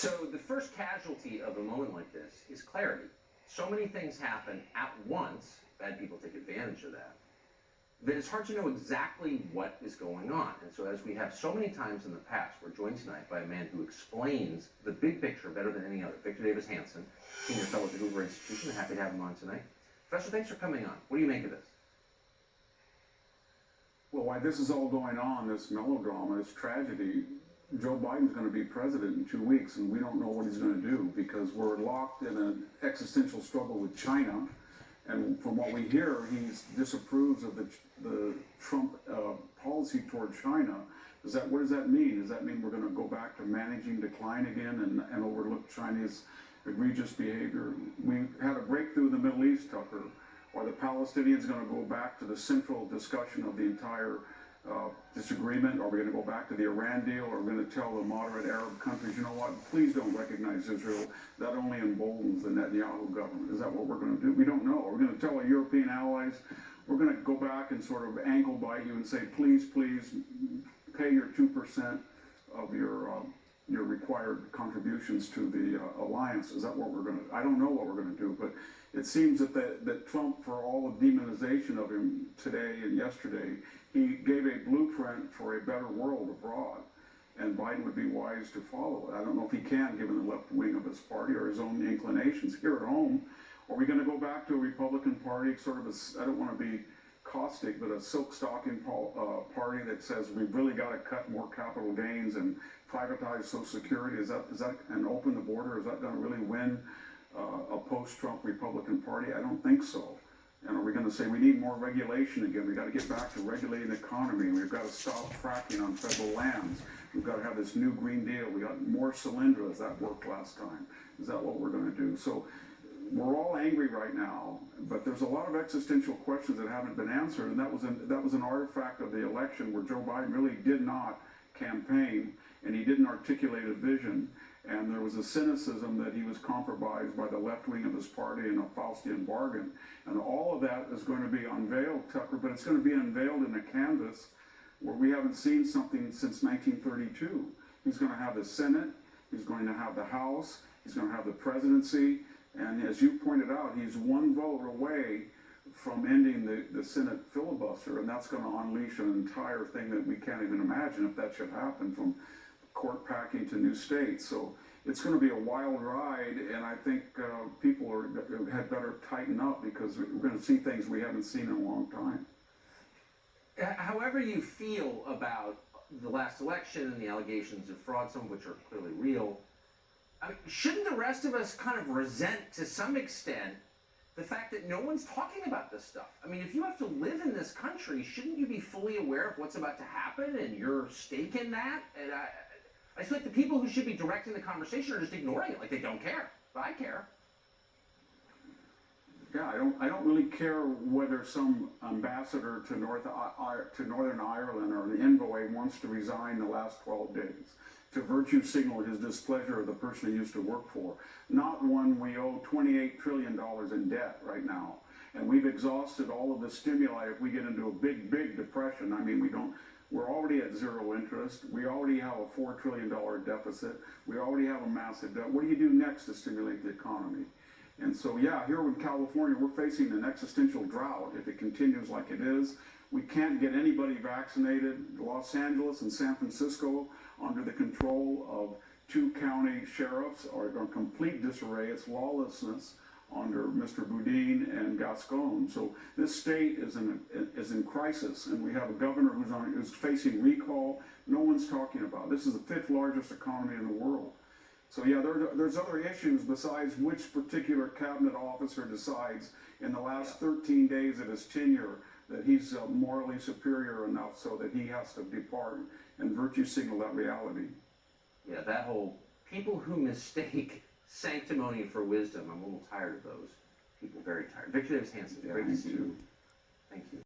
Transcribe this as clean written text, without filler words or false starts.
So the first casualty of a moment like this is clarity. So many things happen at once, bad people take advantage of that it's hard to know exactly what is going on. And so as we have so many times in the past, we're joined tonight by a man who explains the big picture better than any other. Victor Davis Hanson, Senior Fellow at the Hoover Institution. Happy to have him on tonight. Professor, thanks for coming on. What do you make of this? Well, why this is all going on, this melodrama, this tragedy, Joe Biden's going to be president in 2 weeks, and we don't know what he's going to do because we're locked in an existential struggle with China. And from what we hear, he disapproves of the Trump policy toward China. What does that mean? Does that mean we're going to go back to managing decline again and overlook China's egregious behavior? We had a breakthrough in the Middle East, Tucker. Are the Palestinians going to go back to the central discussion of the entire disagreement? Are we going to go back to the Iran deal? Are we going to tell the moderate Arab countries, you know what, please don't recognize Israel? That only emboldens the Netanyahu government. Is that what we're going to do? We don't know. Are we going to tell our European allies, we're going to go back and sort of ankle bite you and say, please, please pay your 2% of your required contributions to the alliance? Is that what we're going to, I don't know what we're going to do, but it seems that Trump, for all the demonization of him today and yesterday, he gave a blueprint for a better world abroad, and Biden would be wise to follow it. I don't know if he can, given the left wing of his party or his own inclinations. Here at home, are we going to go back to a Republican Party, sort of a, I don't want to be caustic, but a silk stocking party that says we've really got to cut more capital gains and privatize Social Security? Is that and open the border? Is that going to really win a post-Trump Republican Party? I don't think so. And are we going to say we need more regulation again? We've got to get back to regulating the economy. We've got to stop fracking on federal lands. We've got to have this new Green Deal. We got more Solyndra. That worked last time. Is that what we're going to do? So we're all angry right now, but there's a lot of existential questions that haven't been answered, and that was an artifact of the election where Joe Biden really did not campaign, and he didn't articulate a vision. And there was a cynicism that he was compromised by the left wing of his party in a Faustian bargain. And all of that is going to be unveiled, Tucker, but it's going to be unveiled in a canvas where we haven't seen something since 1932. He's going to have the Senate, he's going to have the House, he's going to have the presidency, and as you pointed out, he's one vote away from ending the Senate filibuster, and that's going to unleash an entire thing that we can't even imagine if that should happen, from court packing to new states. So it's going to be a wild ride, and I think people had better tighten up because we're going to see things we haven't seen in a long time. However you feel about the last election and the allegations of fraud, some of which are clearly real, I mean, shouldn't the rest of us kind of resent to some extent the fact that no one's talking about this stuff? I mean, if you have to live in this country, shouldn't you be fully aware of what's about to happen and your stake in that? And I feel like the people who should be directing the conversation are just ignoring it, like they don't care. But I care. Yeah, I don't really care whether some ambassador to Northern Ireland or an envoy wants to resign the last 12 days to virtue signal his displeasure of the person he used to work for. Not when we owe $28 trillion in debt right now. And we've exhausted all of the stimuli if we get into a big, big depression. I mean, we're already at zero interest. We already have a $4 trillion deficit. We already have a massive debt. What do you do next to stimulate the economy? And so, yeah, here in California, we're facing an existential drought if it continues like it is. We can't get anybody vaccinated. Los Angeles and San Francisco, under the control of 2 county sheriffs, are in complete disarray. It's lawlessness under Mr. Boudin and Gascon. So this state is in crisis, and we have a governor who's facing recall. No one's talking about it. This is the 5th largest economy in the world. So yeah, there's other issues besides which particular cabinet officer decides in the last 13 days of his tenure that he's morally superior enough so that he has to depart and virtue signal that reality. Yeah, that whole people who mistake sanctimony for wisdom, I'm a little tired of those people, very tired. Victor Davis Hanson, great to see you. Thank you.